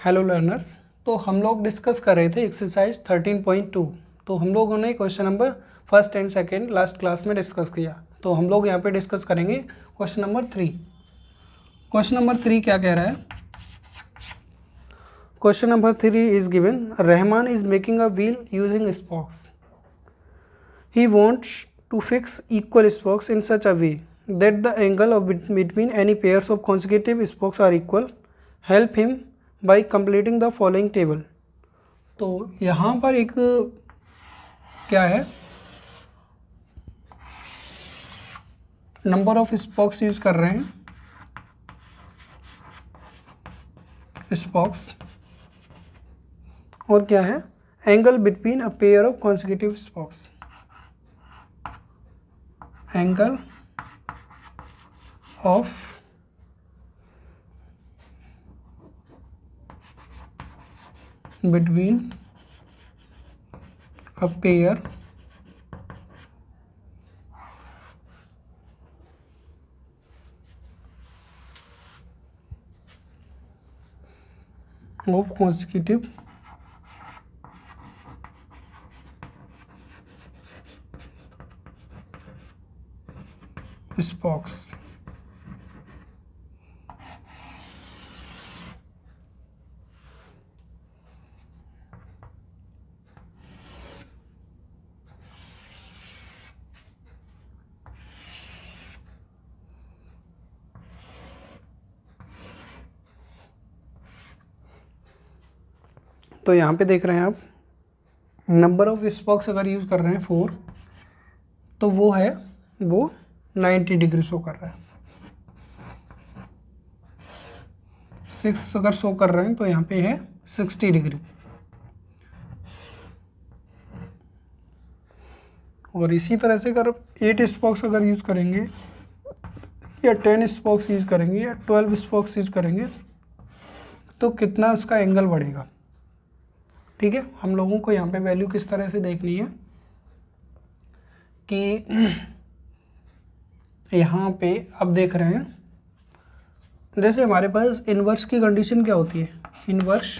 Hello learners. तो हम लोग डिस्कस कर रहे थे एक्सरसाइज 13.2। तो हम लोगों ने question number first and second last class में डिस्कस किया। तो हम लोग यहाँ पे डिस्कस करेंगे क्वेश्चन नंबर 3। क्वेश्चन नंबर 3 क्या कह रहा है? Question number 3 is given, Rahman is making a wheel using spokes. He wants to fix equal spokes in such a way that the angle of between any pairs of consecutive spokes are equal. Help him by completing the following table. तो यहाँ पर एक क्या है, number of spokes use कर रहे हैं, spokes, और क्या है, angle between a pair of consecutive spokes, angle of between a pair of consecutive spokes. तो यहाँ पे देख रहे हैं आप, नंबर ऑफ स्पोक्स अगर यूज़ कर रहे हैं 4, तो वो 90 डिग्री शो कर रहा है। 6 अगर शो कर रहे हैं तो यहाँ पे है 60 डिग्री। और इसी तरह से अगर 8 स्पोक्स अगर यूज़ करेंगे या 10 स्पोक्स यूज़ करेंगे या 12 स्पोक्स यूज़ करेंगे तो कितना उसका एंगल बढ़ेगा। ठीक है, हम लोगों को यहाँ पे वैल्यू किस तरह से देखनी है कि यहाँ पे आप देख रहे हैं, जैसे हमारे पास इन्वर्स की कंडीशन क्या होती है, इन्वर्स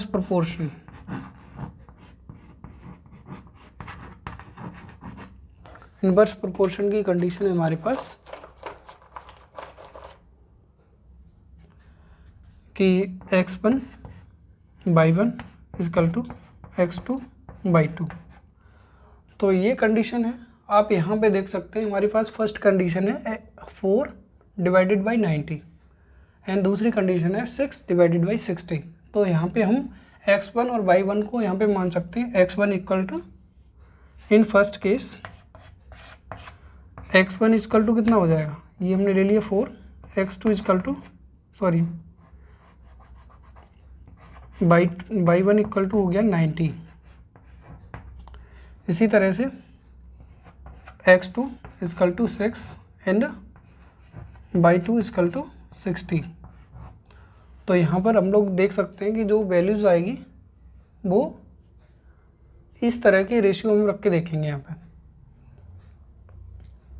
प्रोपोर्शन। इन्वर्स प्रोपोर्शन की कंडीशन है हमारे पास कि x1 by 1 is equal to x2 by 2। तो ये कंडीशन है। आप यहाँ पे देख सकते हैं हमारे पास फर्स्ट कंडीशन है 4 डिवाइडेड बाई 90 एंड दूसरी कंडीशन है 6 डिवाइडेड बाई 60। तो यहाँ पे हम x1 और y1 को यहाँ पे मान सकते हैं। x1 equal to, in first case x1 equal to कितना हो जाएगा, ये हमने ले लिया 4, x2 equal to by 1 equal to हो गया 90। इसी तरह से x2 equal to 6 and by 2 equal to 60। तो यहाँ पर हम लोग देख सकते हैं कि जो वैल्यूज़ आएगी वो इस तरह के रेशियो में रख के देखेंगे यहाँ पे।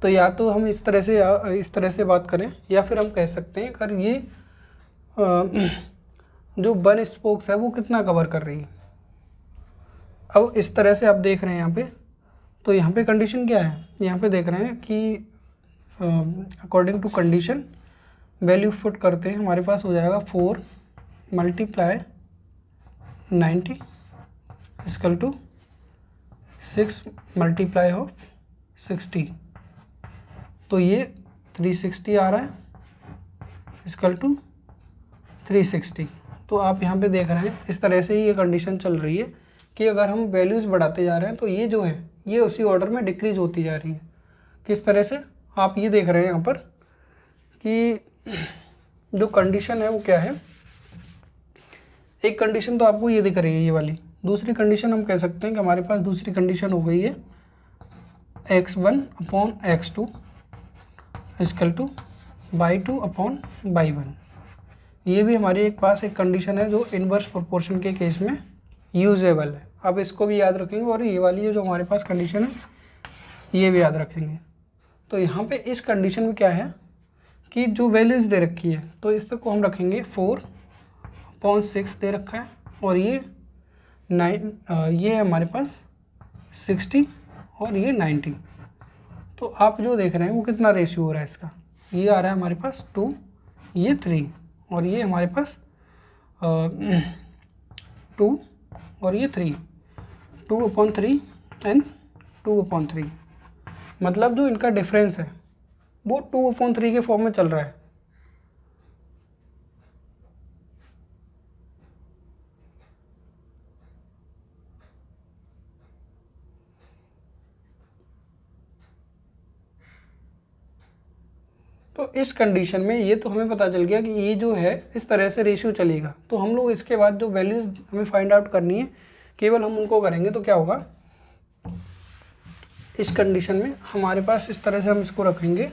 तो या तो हम इस तरह से बात करें, या फिर हम कह सकते हैं अगर ये जो 1 स्पोक्स है वो कितना कवर कर रही है। अब इस तरह से आप देख रहे हैं यहाँ पे, तो यहाँ पे कंडीशन क्या है, यहाँ पे देख रहे हैं कि according to condition value put करते हैं, हमारे पास हो जाएगा 4 multiply 90 equal to 6 multiply of 60। तो ये 360 आ रहा है इक्वल टू 360। तो आप यहाँ पे देख रहे हैं इस तरह से ये कंडीशन चल रही है कि अगर हम वैल्यूज़ बढ़ाते जा रहे हैं तो ये जो है ये उसी ऑर्डर में डिक्रीज होती जा रही है। किस तरह से, आप ये देख रहे हैं यहाँ पर कि जो कंडीशन है वो क्या है, एक कंडीशन तो आपको ये दिख रही है ये वाली। दूसरी कंडीशन हम कह सकते हैं कि हमारे पास दूसरी कंडीशन हो गई है x1 upon x2 equal to by 2 upon by 1। ये भी हमारे पास एक कंडीशन है जो इनवर्स प्रोपोर्शन के केस में यूजेबल है। अब इसको भी याद रखेंगे और ये वाली जो हमारे पास कंडीशन है ये भी याद रखेंगे। तो यहाँ पे इस कंडीशन में क्या है कि जो वैल्यूज़ दे रखी है तो इस तक को हम रखेंगे 4/6 दे रखा है, और ये 9 ये है हमारे पास 60 और ये 90। तो आप जो देख रहे हैं वो कितना रेशियो हो रहा है इसका, ये आ रहा है हमारे पास 2, ये 3, और ये हमारे पास 2 और ये 3, 2/3 एंड 2/3। मतलब जो इनका डिफरेंस है वो 2/3 के फॉर्म में चल रहा है। तो इस कंडीशन में ये तो हमें पता चल गया कि ये जो है इस तरह से रेशियो चलेगा। तो हम लोग इसके बाद जो वैल्यूज़ हमें फाइंड आउट करनी है केवल हम उनको करेंगे। तो क्या होगा, इस कंडीशन में हमारे पास इस तरह से हम इसको रखेंगे,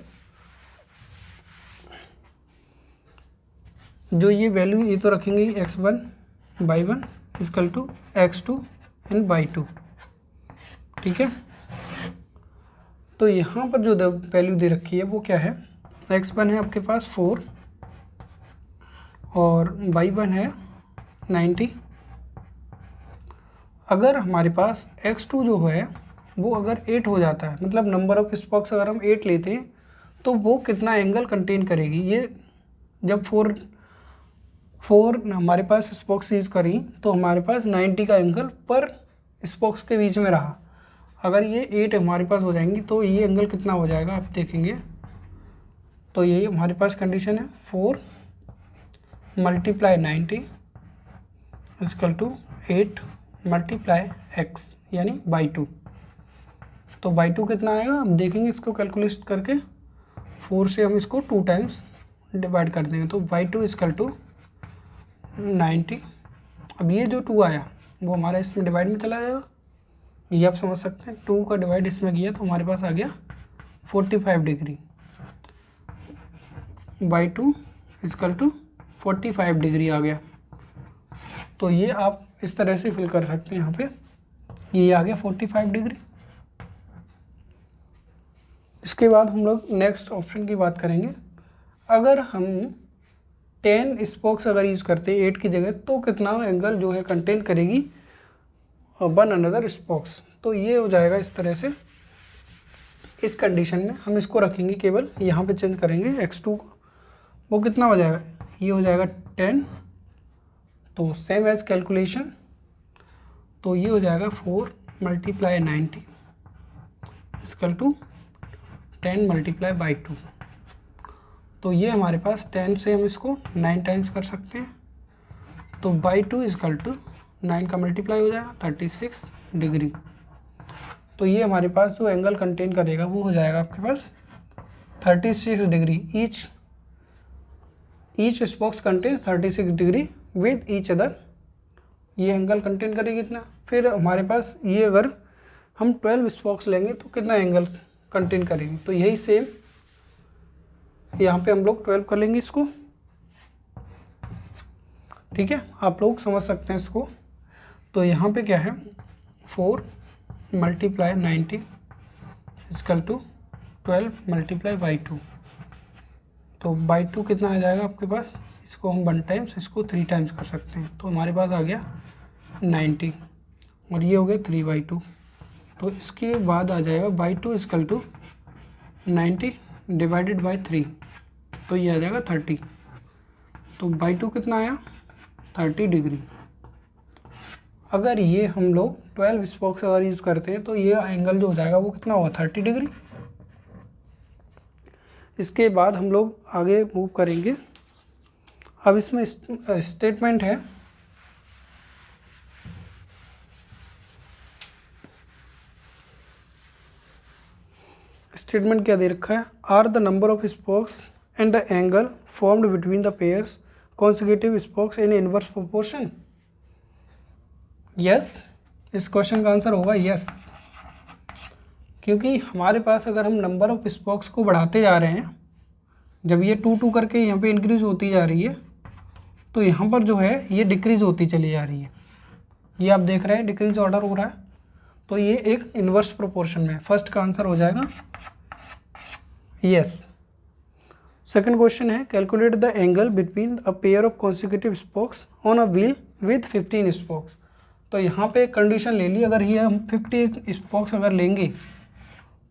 जो ये वैल्यू ये तो रखेंगे x1 y1 equal to x2 and y2, ठीक है। तो यहाँ पर जो वैल्यू दे रखी है वो क्या है, x1 है आपके पास 4 और y1 है 90। अगर हमारे पास x2 जो है वो अगर 8 हो जाता है, मतलब नंबर ऑफ स्पॉक्स अगर हम 8 लेते हैं तो वो कितना एंगल कंटेन करेगी। ये जब 4 हमारे पास स्पॉक्स यूज करी तो हमारे पास 90 का एंगल पर स्पॉक्स के बीच में रहा। अगर ये 8 हमारे पास हो जाएंगी तो ये एंगल कितना हो जाएगा आप देखेंगे। तो ये हमारे पास कंडीशन है 4 × 90 इक्वल टू 8 × x यानी y2। तो y2 कितना आएगा हम देखेंगे इसको कैलकुलेट करके। 4 से हम इसको 2 टाइम्स डिवाइड कर देंगे तो y2 इक्वल टू 90। अब ये जो 2 आया वो हमारा इसमें डिवाइड में चला जाएगा, ये आप समझ सकते हैं। 2 का डिवाइड इसमें किया तो हमारे पास आ गया 45 degree. y2 equal to 45 degree आ गया। तो ये आप इस तरह से फिल कर सकते हैं। यहाँ पे ये आ गया 45 डिग्री। इसके बाद हम लोग नेक्स्ट ऑप्शन की बात करेंगे। अगर हम 10 स्पोक्स अगर यूज़ करते हैं 8 की जगह तो कितना एंगल जो है कंटेन करेगी 1 अनदर स्पोक्स। तो ये हो जाएगा इस तरह से। इस कंडीशन में हम इसको रखेंगे, केवल यहाँ पे चेंज करेंगे x2 को, वो कितना हो जाएगा, ये हो जाएगा 10। तो सेम एज कैलकुलेशन, तो ये हो जाएगा 4 × 90 इक्वल टू 10 × 2। तो ये हमारे पास 10 से हम इसको 9 टाइम्स कर सकते हैं। तो y2 इक्वल टू 9 का मल्टीप्लाई हो जाएगा 36 डिग्री। तो ये हमारे पास जो एंगल कंटेन करेगा वो हो जाएगा आपके पास 36 degree. Each spokes contain 36 degree with each other. ये एंगल कंटेन करेगी इतना। फिर हमारे पास ये अगर हम 12 स्पोक्स लेंगे तो कितना एंगल कंटेन करेंगे। तो यही सेम यहाँ पे हम लोग 12 कर लेंगे इसको, ठीक है। आप लोग समझ सकते हैं इसको। तो यहाँ पे क्या है 4 × 90 इक्वल टू 12 × y2। तो y2 कितना आ जाएगा आपके पास, इसको हम 1 टाइम्स इसको 3 टाइम्स कर सकते हैं। तो हमारे पास आ गया 90 और ये हो गया 3y2। तो इसके बाद आ जाएगा y2 equal to 90 divided by 3, तो ये आ जाएगा 30। तो y2 कितना आया 30 डिग्री। अगर ये हम लोग 12 स्पोक्स अगर यूज़ करते हैं तो ये एंगल जो हो जाएगा वो कितना होगा 30 डिग्री। इसके बाद हम लोग आगे मूव करेंगे। अब इसमें स्टेटमेंट है, स्टेटमेंट क्या दे रखा है, are the number of spokes and the angle formed between the pairs consecutive spokes in inverse proportion. Yes, इस क्वेश्चन का आंसर होगा यस, क्योंकि हमारे पास अगर हम नंबर ऑफ स्पोक्स को बढ़ाते जा रहे हैं, जब ये 2 करके यहाँ पे इंक्रीज़ होती जा रही है तो यहाँ पर जो है ये डिक्रीज़ होती चली जा रही है। ये आप देख रहे हैं डिक्रीज ऑर्डर हो रहा है। तो ये एक इन्वर्स प्रोपोर्शन में, फर्स्ट का आंसर हो जाएगा यस। सेकंड क्वेश्चन है calculate the angle between a pair of consecutive spokes on a wheel with 15 spokes. तो यहाँ पे कंडीशन ले ली, अगर ये हम 50 स्पोक्स अगर लेंगे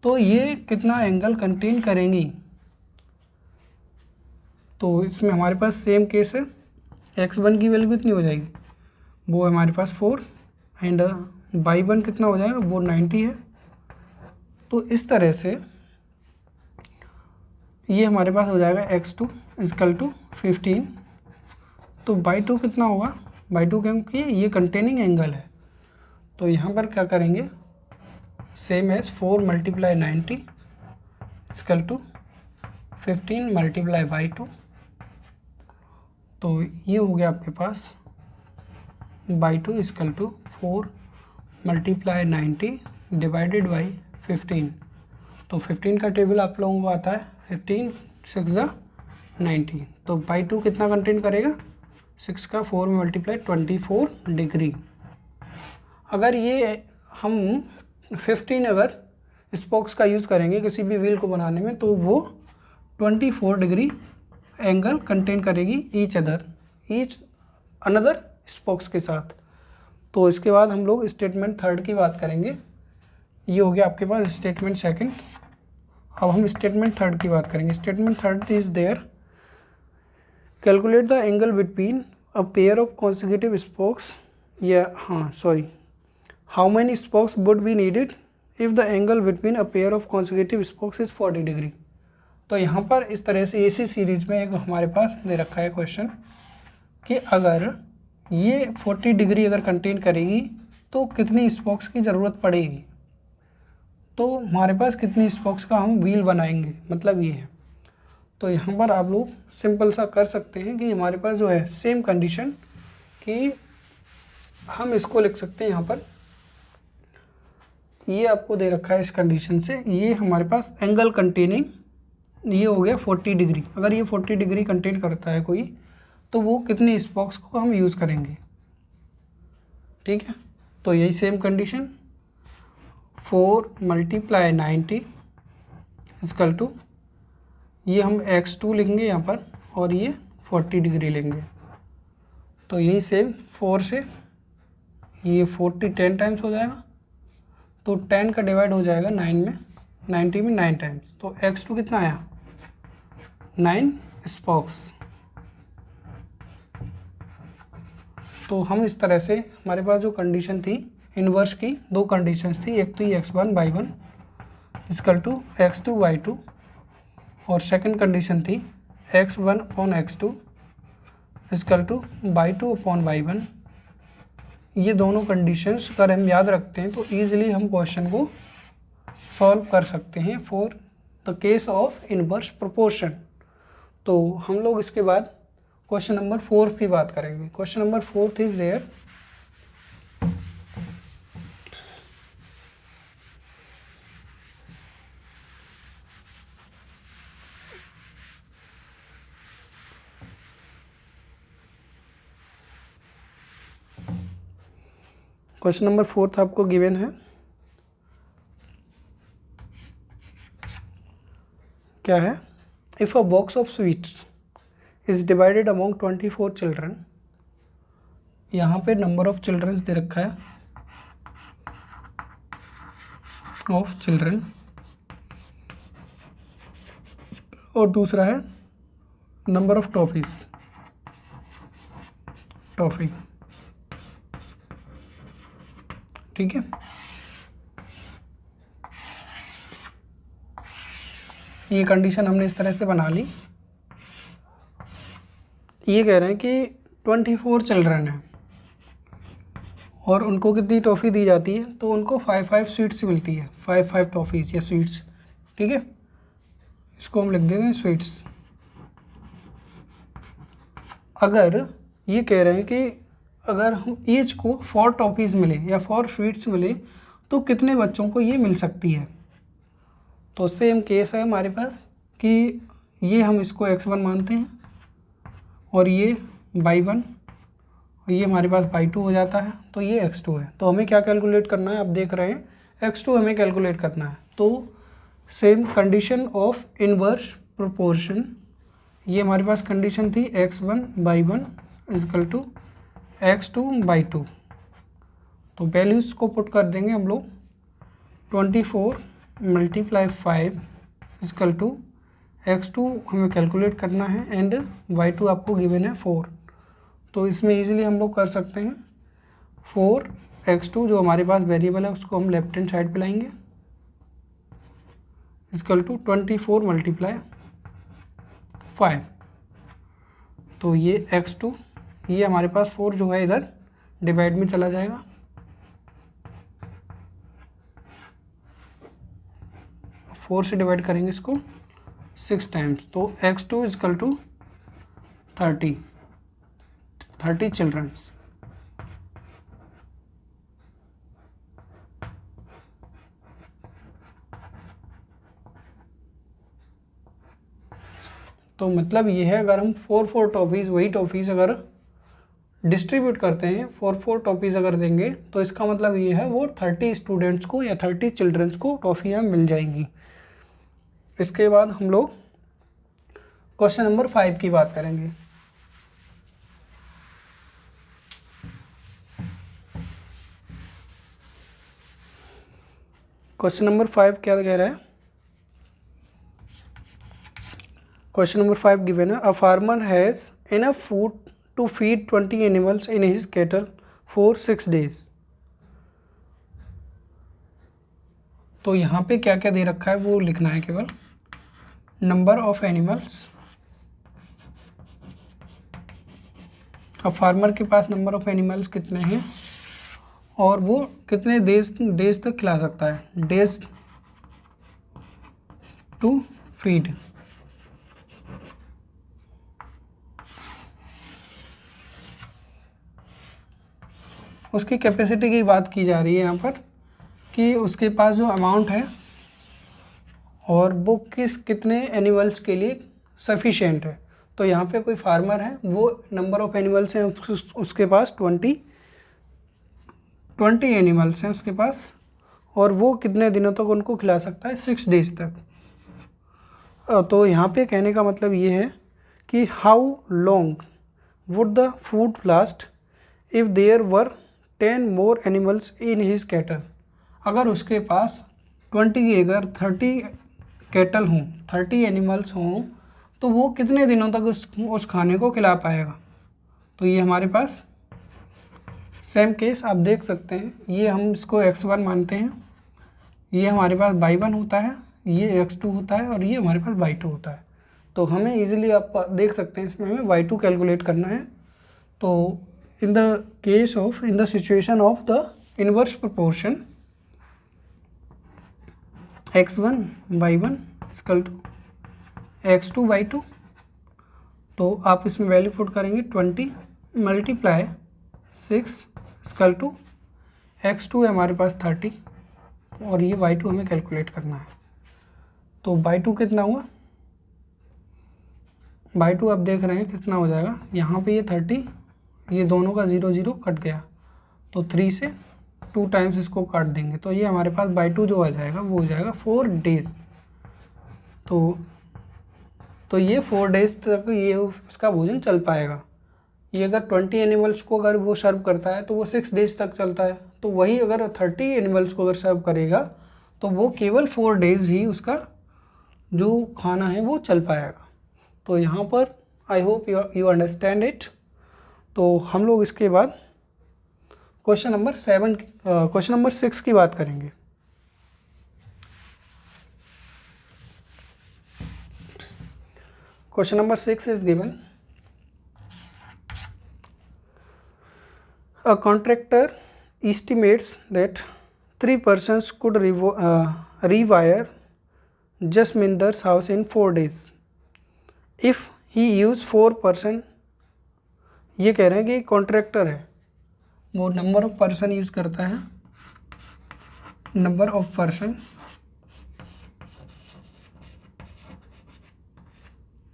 तो ये कितना एंगल कंटेन करेंगी। तो इसमें हमारे पास सेम केस है, x1 की वैल्यू कितनी हो जाएगी, वो है हमारे पास 4 एंड y1 कितना हो जाएगा, वो 90 है। तो इस तरह से ये हमारे पास हो जाएगा x2 इक्वल टू 15। तो y2 कितना होगा, y2 क्योंकि ये कंटेनिंग एंगल है, तो यहाँ पर क्या करेंगे, same as 4 multiply 90 equal to 15 multiply y2। तो ये हो गया आपके पास y2 equal to 4 multiply 90 divided by 15। तो 15 का टेबल आप लोगों को आता है, 15 6 90। तो y2 कितना कंटेन करेगा, 6 का 4 में मल्टीप्लाई 24 डिग्री। अगर ये हम 15 अगर स्पोक्स का यूज़ करेंगे किसी भी व्हील को बनाने में, तो वो 24 डिग्री एंगल कंटेन करेगी ईच अनदर स्पोक्स के साथ। तो इसके बाद हम लोग स्टेटमेंट थर्ड की बात करेंगे। ये हो गया आपके पास स्टेटमेंट सेकंड। अब हम स्टेटमेंट थर्ड की बात करेंगे। Statement third is there calculate the angle between a pair of consecutive spokes, या how many spokes would be needed if the angle between a pair of consecutive spokes is 40 degree. तो यहाँ पर इस तरह से इसी सीरीज में एक हमारे पास दे रखा है क्वेश्चन कि अगर ये 40 डिग्री अगर कंटेन करेगी तो कितनी स्पोक्स की ज़रूरत पड़ेगी, तो हमारे पास कितनी स्पोक्स का हम व्हील बनाएंगे, मतलब ये है। तो यहाँ पर आप लोग सिंपल सा कर सकते हैं कि हमारे पास जो है सेम कंडीशन कि हम इसको लिख सकते हैं, यहाँ पर ये आपको दे रखा है इस कंडीशन से, ये हमारे पास एंगल कंटेनिंग ये हो गया 40 डिग्री। अगर ये 40 डिग्री कंटेन करता है कोई, तो वो कितनी स्पोक्स को हम यूज़ करेंगे, ठीक है। तो यही same condition 4 multiply 90 equal to, ये हम x2 लिखेंगे यहाँ पर और ये 40 डिग्री लेंगे। तो यही सेम 4 से ये 40 10 टाइम्स हो जाएगा, तो 10 का डिवाइड हो जाएगा 9 में, 90 में 9 टाइम्स। तो x2 कितना आया, 9 स्पोक्स। तो हम इस तरह से हमारे पास जो कंडीशन थी इन्वर्स की, दो कंडीशंस थी, एक तो x1 y1 equal to x2 y2 और सेकंड कंडीशन थी x1 upon x2 equal to y2 upon y1। ये दोनों कंडीशंस अगर हम याद रखते हैं तो ईजिली हम क्वेश्चन को सॉल्व कर सकते हैं for the case of inverse proportion. तो हम लोग इसके बाद क्वेश्चन नंबर 4 की बात करेंगे। Question number 4 is there question number 4 आपको गिवन है, क्या है, if a box of sweets is divided among 24 children. यहाँ पे नंबर ऑफ चिल्ड्रन दे रखा है, ऑफ चिल्ड्रन, और दूसरा है नंबर ऑफ टॉफी। ठीक है, ये कंडीशन हमने इस तरह से बना ली। ये कह रहे हैं कि 24 चिल्ड्रन हैं और उनको कितनी टॉफ़ी दी जाती है, तो उनको 5 स्वीट्स मिलती है, 5 टॉफ़ीज़ या स्वीट्स, ठीक है। इसको हम लिख देते हैं स्वीट्स। अगर ये कह रहे हैं कि अगर हम ईच को 4 टॉफ़ीज़ मिले या 4 स्वीट्स मिले तो कितने बच्चों को ये मिल सकती है। तो सेम केस है हमारे पास कि ये हम इसको x1 मानते हैं और ये y1 और ये हमारे पास y2 हो जाता है, तो ये x2 है। तो हमें क्या कैलकुलेट करना है, आप देख रहे हैं x2 हमें कैलकुलेट करना है। तो same condition of inverse proportion ये हमारे पास कंडीशन थी x1/1 इजकल टू x2/2। तो वैल्यूज़ को पुट कर देंगे हम लोग। 24 × 5 इजकल टू x2 हमें कैलकुलेट करना है एंड y2 आपको गिवन है 4। तो इसमें इजीली हम लोग कर सकते हैं 4x2 जो हमारे पास वेरिएबल है उसको हम लेफ्ट हैंड साइड पे लाएंगे इजकल टू 24 × 5। तो ये x2 ये हमारे पास 4 जो है इधर डिवाइड में चला जाएगा। 4 से डिवाइड करेंगे इसको 6 टाइम्स, तो x2 इजकल टू 30 चिल्ड्रंस। तो मतलब ये है अगर हम 4 टॉफीज़ वही टॉफीज़ अगर डिस्ट्रीब्यूट करते हैं 4 टॉफीज़ अगर देंगे तो इसका मतलब ये है वो 30 स्टूडेंट्स को या 30 चिल्ड्रंस को टॉफ़ियाँ मिल जाएंगी। इसके बाद हम लोग क्वेश्चन नंबर 5 की बात करेंगे। क्वेश्चन नंबर 5 क्या कह रहा है? क्वेश्चन नंबर 5 गिवन है a farmer has enough food to feed 20 animals in his cattle for 6 days। तो यहाँ पे क्या क्या दे रखा है वो लिखना है केवल। नंबर ऑफ एनिमल्स, अब फार्मर के पास नंबर ऑफ एनिमल्स कितने हैं और वो कितने डेज तक खिला सकता है, डेज टू फीड। उसकी कैपेसिटी की बात की जा रही है यहाँ पर कि उसके पास जो अमाउंट है और वो कितने एनिमल्स के लिए सफिशिएंट है। तो यहाँ पे कोई फार्मर है, वो नंबर ऑफ एनिमल्स हैं उसके पास 20 एनिमल्स हैं उसके पास, और वो कितने दिनों तक उनको खिला सकता है, 6 days तक। तो यहाँ पे कहने का मतलब ये है कि how long would the food last if there were 10 more animals in his cattle. अगर उसके पास 30 कैटल हों, 30 एनिमल्स हों, तो वो कितने दिनों तक उस खाने को खिला पाएगा। तो ये हमारे पास सेम केस आप देख सकते हैं, ये हम इसको x1 मानते हैं, ये हमारे पास y1 होता है, ये x2 होता है और ये हमारे पास y2 होता है। तो हमें इजीली आप देख सकते हैं इसमें हमें y2 कैलकुलेट करना है। तो in the situation of the inverse proportion x1/1 equal to x2/2, तो आप इसमें वैल्यू पुट करेंगे 20 × 6 इक्वल टू x2 है हमारे पास 30 और ये y2 हमें कैलकुलेट करना है। तो y2 कितना हुआ, y2 आप देख रहे हैं कितना हो जाएगा, यहाँ पे ये 30, ये दोनों का 0 0 कट गया, तो 3 से 2 टाइम्स इसको काट देंगे, तो ये हमारे पास y2 जो आ जाएगा वो हो जाएगा 4 days। तो ये 4 days तक ये उसका भोजन चल पाएगा। ये अगर 20 एनिमल्स को अगर वो सर्व करता है तो वो 6 days तक चलता है, तो वही अगर 30 एनिमल्स को अगर सर्व करेगा तो वो केवल 4 days ही उसका जो खाना है वो चल पाएगा। तो यहाँ पर I hope you understand it. तो हम लोग इसके बाद क्वेश्चन नंबर 6 की बात करेंगे। Question number 6 is given a contractor estimates that 3 persons could rewire Jasminder's house in 4 days if he used 4 person। ये कह रहे हैं कि कॉन्ट्रैक्टर है, वो नंबर ऑफ पर्सन यूज़ करता है, नंबर ऑफ पर्सन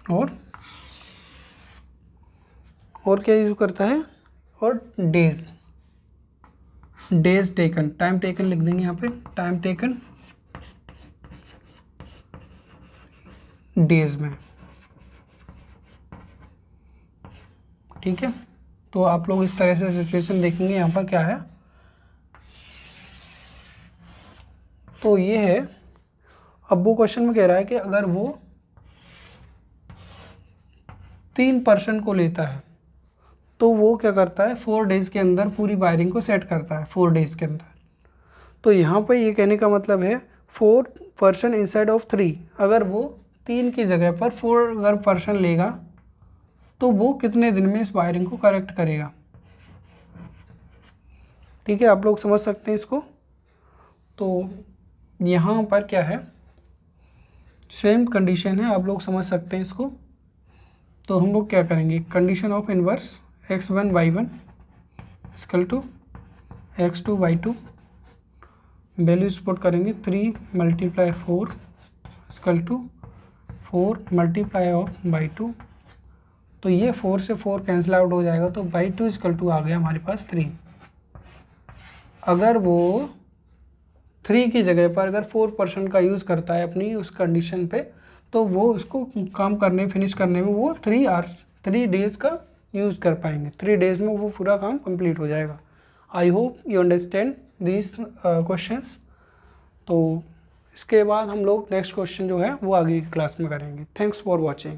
और क्या यूज़ करता है, और डेज टेकन, टाइम टेकन लिख देंगे यहाँ पे, टाइम टेकन डेज में। ठीक है, तो आप लोग इस तरह से सिचुएशन देखेंगे। यहाँ पर क्या है, तो ये है, अब वो क्वेश्चन में कह रहा है कि अगर वो 3% को लेता है तो वो क्या करता है, 4 डेज़ के अंदर पूरी वायरिंग को सेट करता है, 4 डेज़ के अंदर। तो यहाँ पे ये कहने का मतलब है 4% इंसाइड ऑफ 3, अगर वो 3 की जगह पर 4 अगर पर्सन लेगा तो वो कितने दिन में इस वायरिंग को करेक्ट करेगा। ठीक है, आप लोग समझ सकते हैं इसको। तो यहाँ पर क्या है, सेम कंडीशन है, आप लोग समझ सकते हैं इसको। तो हम लोग क्या करेंगे, condition of inverse x1 y1 equal to x2 y2, values put करेंगे 3 × 4 इक्वल टू 4 × y2। तो ये 4 से 4 कैंसिल आउट हो जाएगा, तो y2 इक्वल टू आ गया हमारे पास 3। अगर वो 3 की जगह पर अगर 4% का यूज़ करता है अपनी उस कंडीशन पे, तो वो उसको काम करने फिनिश करने में वो 3 डेज़ का यूज़ कर पाएंगे। 3 डेज़ में वो पूरा काम कंप्लीट हो जाएगा। I hope you understand this questions. तो इसके बाद हम लोग नेक्स्ट क्वेश्चन जो है वो आगे की क्लास में करेंगे। Thanks for watching.